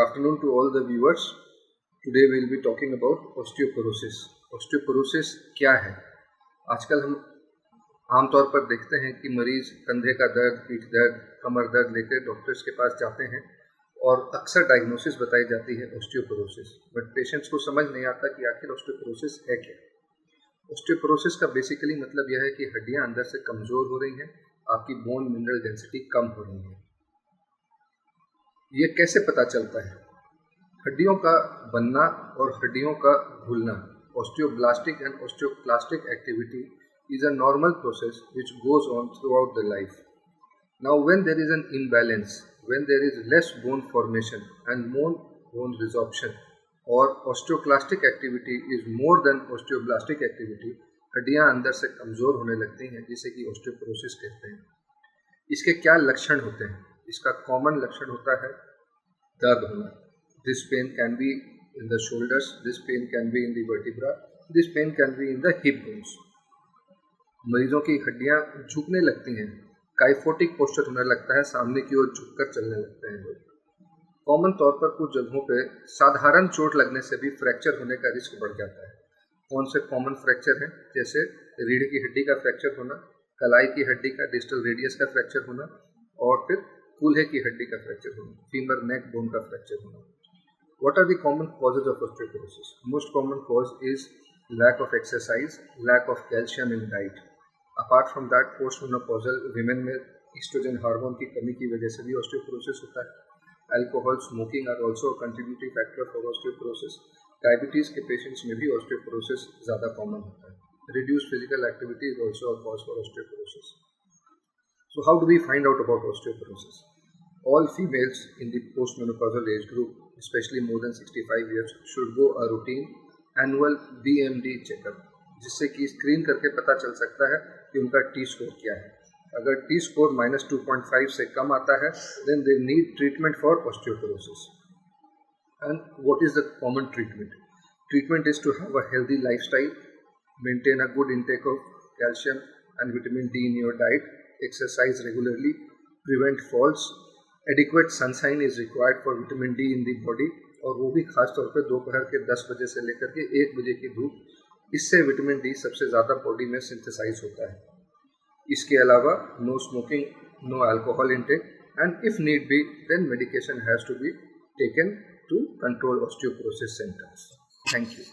afternoon to all the viewers. Today we will be talking about osteoporosis. Osteoporosis क्या है? आजकल हम आमतौर पर देखते हैं कि मरीज कंधे का दर्द, पीठ दर्द, कमर दर्द लेकर डॉक्टर्स के पास जाते हैं और अक्सर डायग्नोसिस बताई जाती है ओस्टियोपोरोसिस, बट पेशेंट्स को समझ नहीं आता कि आखिर ओस्टियोपोरोसिस है क्या। ओस्टियोपोरोसिस का बेसिकली मतलब यह है कि हड्डियां अंदर से कमज़ोर हो रही हैं, आपकी बोन मिनरल डेंसिटी कम हो रही है। ये कैसे पता चलता है? हड्डियों का बनना और हड्डियों का घुलना, osteoblastic and osteoclastic activity is a normal process which goes on throughout the life. Now when there is an imbalance, when there is less bone formation and more bone resorption or osteoclastic activity is more than osteoblastic activity, हड्डियां अंदर से कमज़ोर होने लगती हैं, जिसे कि osteoporosis कहते हैं। इसके क्या लक्षण होते हैं? इसका कॉमन लक्षण होता है दर्द होना। This pain can be in the shoulders, this pain can be in the vertebra, this pain can be in the hip bones. मरीजों की हड्डियां झुकने लगती हैं, काइफोटिक पोस्चर होने लगता है, सामने की ओर झुककर चलने लगते हैं लोग। कॉमन तौर पर कुछ जगहों पे साधारण चोट लगने से भी फ्रैक्चर होने का रिस्क बढ़ जाता है। कौन से कॉमन फ्रैक्चर हैं? जैसे रीढ़ की हड्डी का फ्रैक्चर होना, कलाई की हड्डी का डिस्टल रेडियस का फ्रैक्चर होना और फिर कूल्हे की हड्डी का फ्रैक्चर होना, फीमर नेक बोन का फ्रैक्चर होना। What are the common causes of osteoporosis? Most common cause is lack of exercise, lack of calcium in diet. Apart from that, postmenopausal women में estrogen हार्मोन की कमी की वजह से भी osteoporosis होता है। Alcohol, smoking are also a contributing factor for osteoporosis. Diabetes के patients में भी osteoporosis ज़्यादा common होता है। Reduced physical activity is also a cause for osteoporosis. So how do we find out about osteoporosis? All females in the postmenopausal age group, especially more than 65 years, should go a routine annual BMD checkup, जिससे कि screen करके पता चल सकता है कि उनका T score क्या है। अगर T स्कोर -2.5 से कम आता है, then they need treatment for osteoporosis. And what is the common treatment? Treatment is to have a healthy lifestyle, maintain a good intake of calcium and vitamin D in your diet, exercise regularly, prevent falls, adequate sunshine is required for vitamin D in the body, और वो भी खास तौर पे दोपहर के 10 बजे से लेकर के 1 बजे की धूप, इससे विटामिन डी सबसे ज़्यादा बॉडी में सिंथेसाइज होता है। इसके अलावा no smoking, no alcohol intake and if need be then medication has to be taken to control osteoporosis symptoms. Thank you.